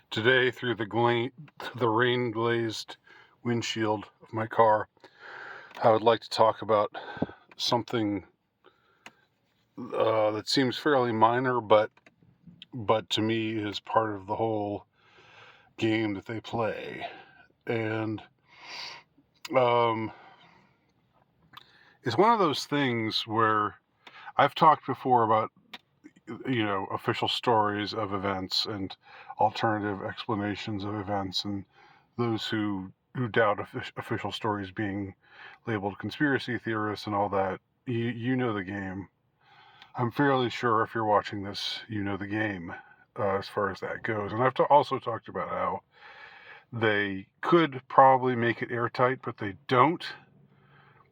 Today, through the rain-glazed windshield of my car, I would like to talk about something that seems fairly minor, but to me is part of the whole game that they play. And it's one of those things where I've talked before about, official stories of events and alternative explanations of events, and those who doubt official stories being labeled conspiracy theorists and all that. You know the game. I'm fairly sure if you're watching this, you know the game as far as that goes. And I've also talked about how they could probably make it airtight, but they don't.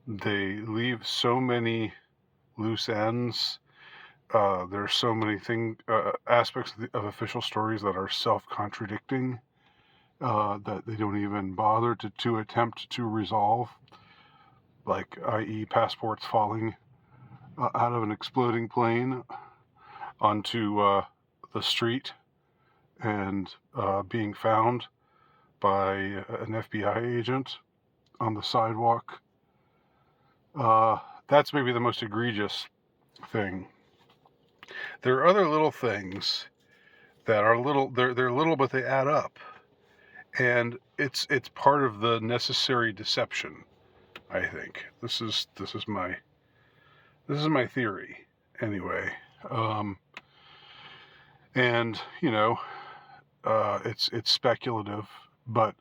They leave so many loose ends. There's so many aspects of official stories that are self-contradicting, that they don't even bother to attempt to resolve, like i.e. passports falling out of an exploding plane onto the street and being found by an FBI agent on the sidewalk. That's maybe the most egregious thing. There are other little things that are little. They're little, but they add up, and it's part of the necessary deception. I think this is my theory anyway. And it's speculative, but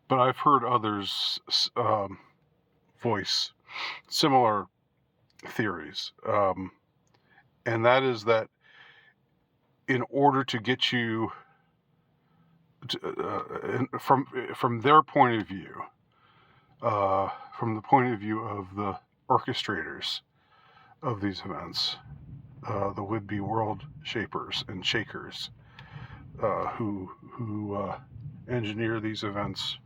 I've heard others voice similar theories, and that is that in order to get you to, from their point of view, from the point of view of the orchestrators of these events, the would-be world shapers and shakers, who engineer these events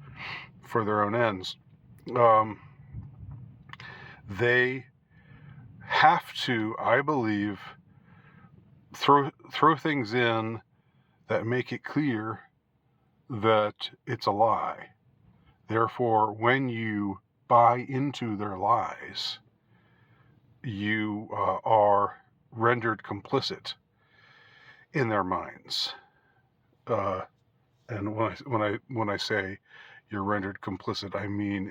for their own ends, they have to, I believe, throw things in that make it clear that it's a lie. Therefore, when you buy into their lies, you are rendered complicit in their minds. And when I say you're rendered complicit, I mean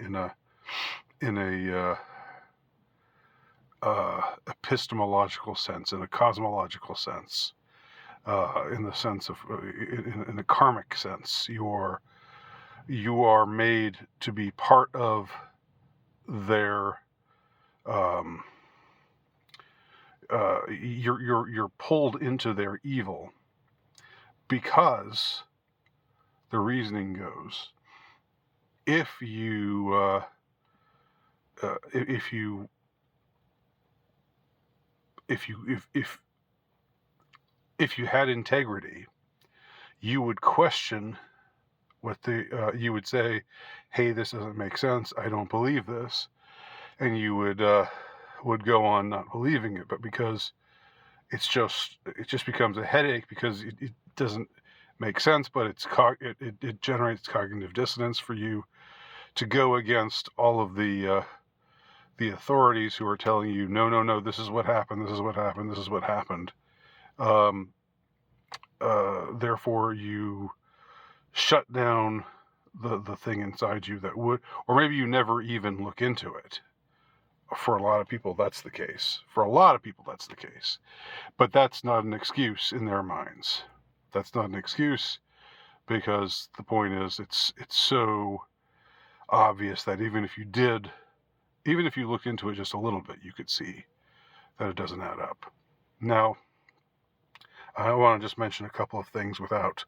in a epistemological sense, in a cosmological sense, in the sense of in a karmic sense. You are made to be part of their. You're pulled into their evil, because the reasoning goes, if you had integrity, you would question what you would say, hey, this doesn't make sense, I don't believe this, and you would go on not believing it. But because it just becomes a headache, because it doesn't make sense, but it generates cognitive dissonance for you to go against all of the authorities who are telling you, no, this is what happened, this is what happened, this is what happened. Therefore, you shut down the thing inside you that would, or maybe you never even look into it. For a lot of people, that's the case. But that's not an excuse in their minds. That's not an excuse, because the point is, it's so obvious that even if you looked into it just a little bit, you could see that it doesn't add up. Now, I want to just mention a couple of things without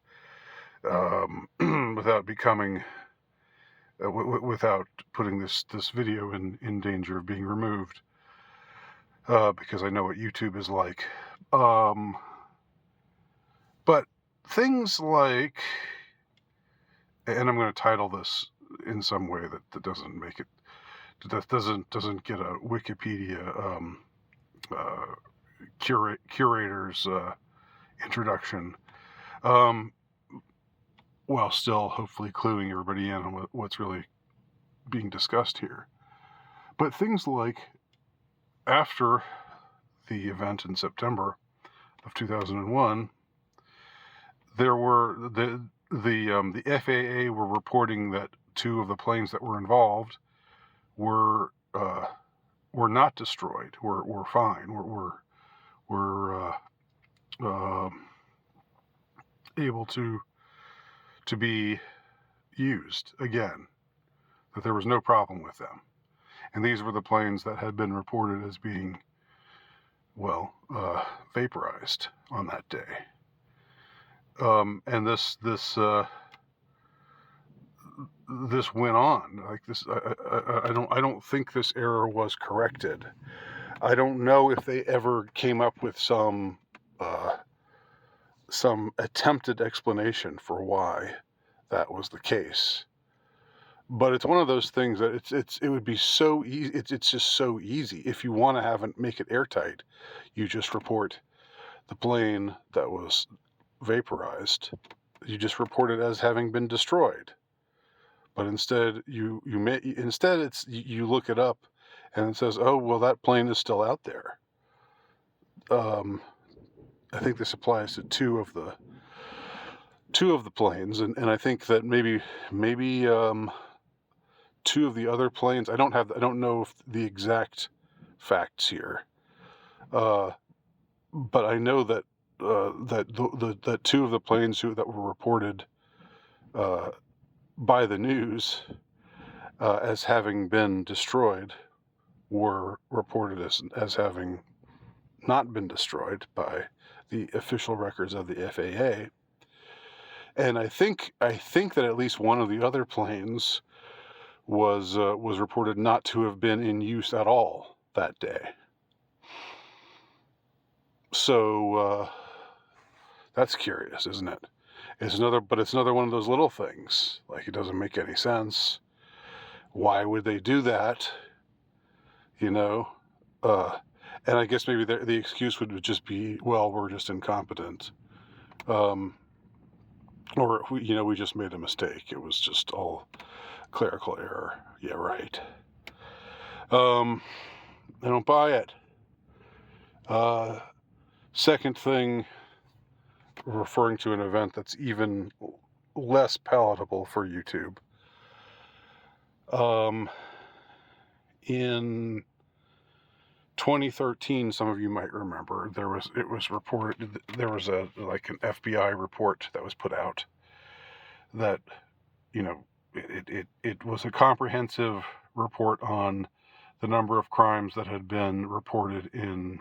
becoming without putting this video in danger of being removed, because I know what YouTube is like. But things like, and I'm going to title this in some way that doesn't make it, that doesn't get a Wikipedia curator's introduction, while still hopefully cluing everybody in on what's really being discussed here. But things like after the event in September of 2001, there were the FAA were reporting that 2 of the planes that were involved were not destroyed, were fine, were able to be used again, that there was no problem with them. And these were the planes that had been reported as being, vaporized on that day. And this went on like this. I don't think this error was corrected. I don't know if they ever came up with some attempted explanation for why that was the case. But it's one of those things that it would be so easy. It's just so easy. If you want to make it airtight, you just report the plane that was vaporized. You just report it as having been destroyed. But instead, you look it up, and it says, "Oh, well, that plane is still out there." I think this applies to two of the planes, and I think that maybe 2 of the other planes. I don't know if the exact facts here, but I know that that 2 of the planes that were reported by the news as having been destroyed were reported as having not been destroyed by the official records of the FAA. And I think that at least one of the other planes was reported not to have been in use at all that day. So that's curious, isn't it? It's another one of those little things. Like, it doesn't make any sense. Why would they do that? And I guess maybe the excuse would just be, well, we're just incompetent, or we just made a mistake. It was just all clerical error. Yeah, right. I don't buy it. Second thing, referring to an event that's even less palatable for YouTube. In 2013, some of you might remember, it was reported, there was an FBI report that was put out that, it was a comprehensive report on the number of crimes that had been reported in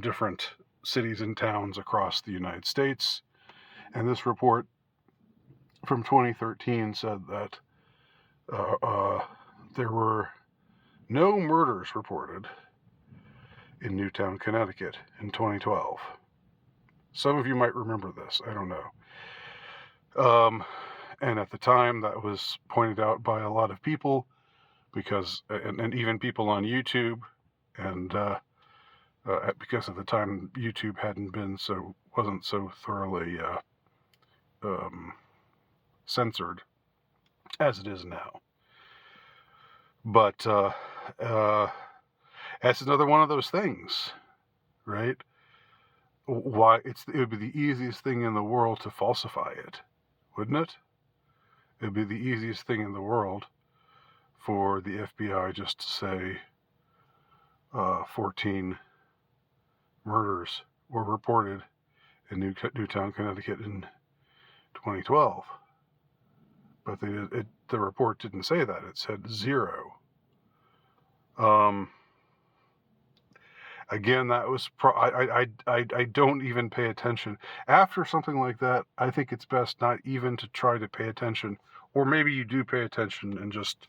different cities and towns across the United States. And this report from 2013 said that there were no murders reported in Newtown, Connecticut in 2012. Some of you might remember this. I don't know. And at the time, that was pointed out by a lot of people, because and even people on YouTube, and because at the time YouTube wasn't so thoroughly censored as it is now. But that's another one of those things, right? Why it would be the easiest thing in the world to falsify it, wouldn't it? It would be the easiest thing in the world for the FBI just to say 14 murders were reported in Newtown, Connecticut in 2012. But the report didn't say that. It said 0. Again, that was I don't even pay attention. After something like that, I think it's best not even to try to pay attention. Or maybe you do pay attention and just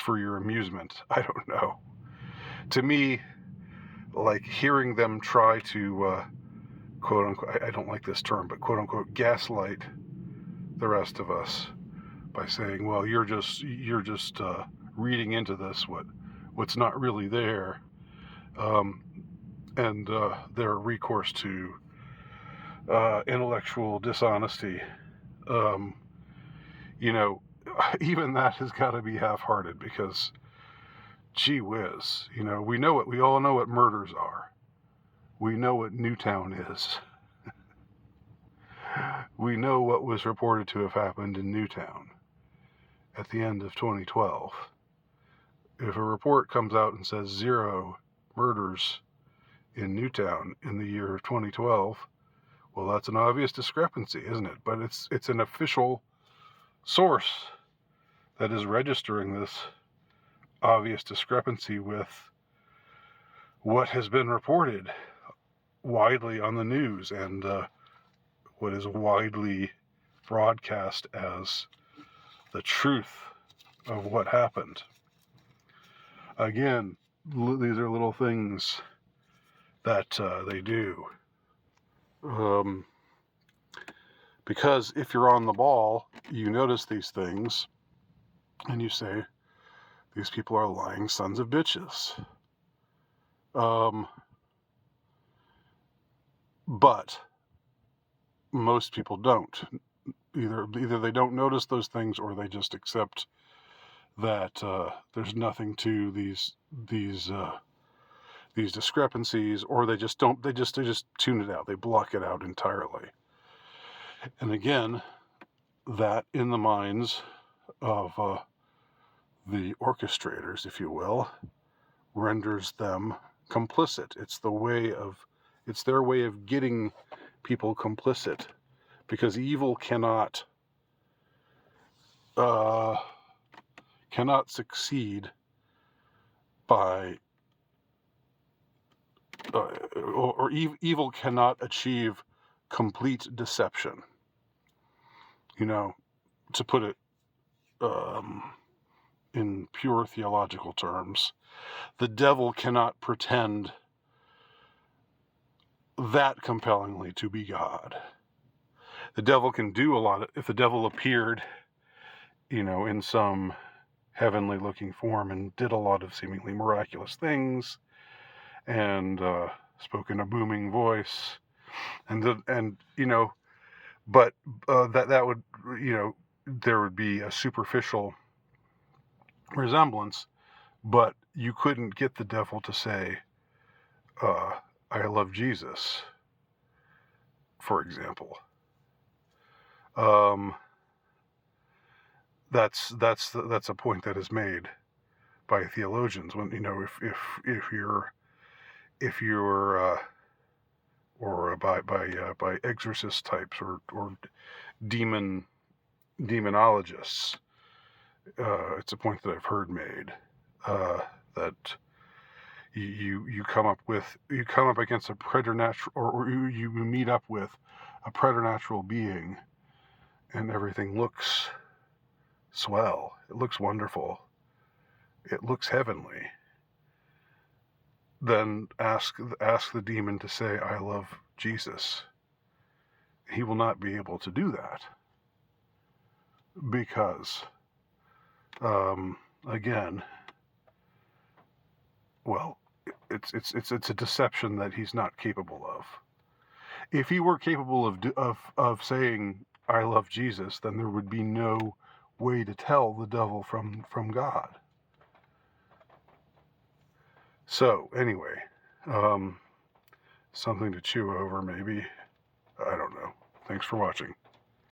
for your amusement. I don't know. To me, like, hearing them try to quote unquote, I don't like this term, but quote unquote gaslight the rest of us by saying, well, you're just reading into this what's not really there. and their recourse to intellectual dishonesty. Um, you know, even that has got to be half-hearted, because gee whiz, we all know what murders are. We know what Newtown is. We know what was reported to have happened in Newtown at the end of 2012. If a report comes out and says 0 murders in Newtown in the year of 2012, well, that's an obvious discrepancy, isn't it? But it's an official source that is registering this obvious discrepancy with what has been reported widely on the news, and what is widely broadcast as the truth of what happened. Again, these are little things that they do. Because if you're on the ball, you notice these things, and you say, these people are lying sons of bitches. But most people don't. Either they don't notice those things, or they just accept that there's nothing to these discrepancies, or they just don't. They just tune it out. They block it out entirely. And again, that in the minds of the orchestrators, if you will, renders them complicit. It's their way of getting people complicit, because evil cannot succeed by evil cannot achieve complete deception. To put it in pure theological terms, the devil cannot pretend that compellingly to be God. The devil can do a lot. If the devil appeared, in some heavenly looking form and did a lot of seemingly miraculous things, and spoke in a booming voice, but that would, there would be a superficial resemblance, but you couldn't get the devil to say, I love Jesus, for example. That's a point that is made by theologians, when if you're or by exorcist types, or demonologists. It's a point that I've heard made, that you come up against a preternatural, or you meet up with a preternatural being, and everything looks swell. It looks wonderful. It looks heavenly. Then ask the demon to say, I love Jesus. He will not be able to do that, because again, well, it's a deception that he's not capable of. If he were capable of saying, I love Jesus, then there would be no way to tell the devil from God. So anyway, something to chew over, maybe. I don't know. Thanks for watching.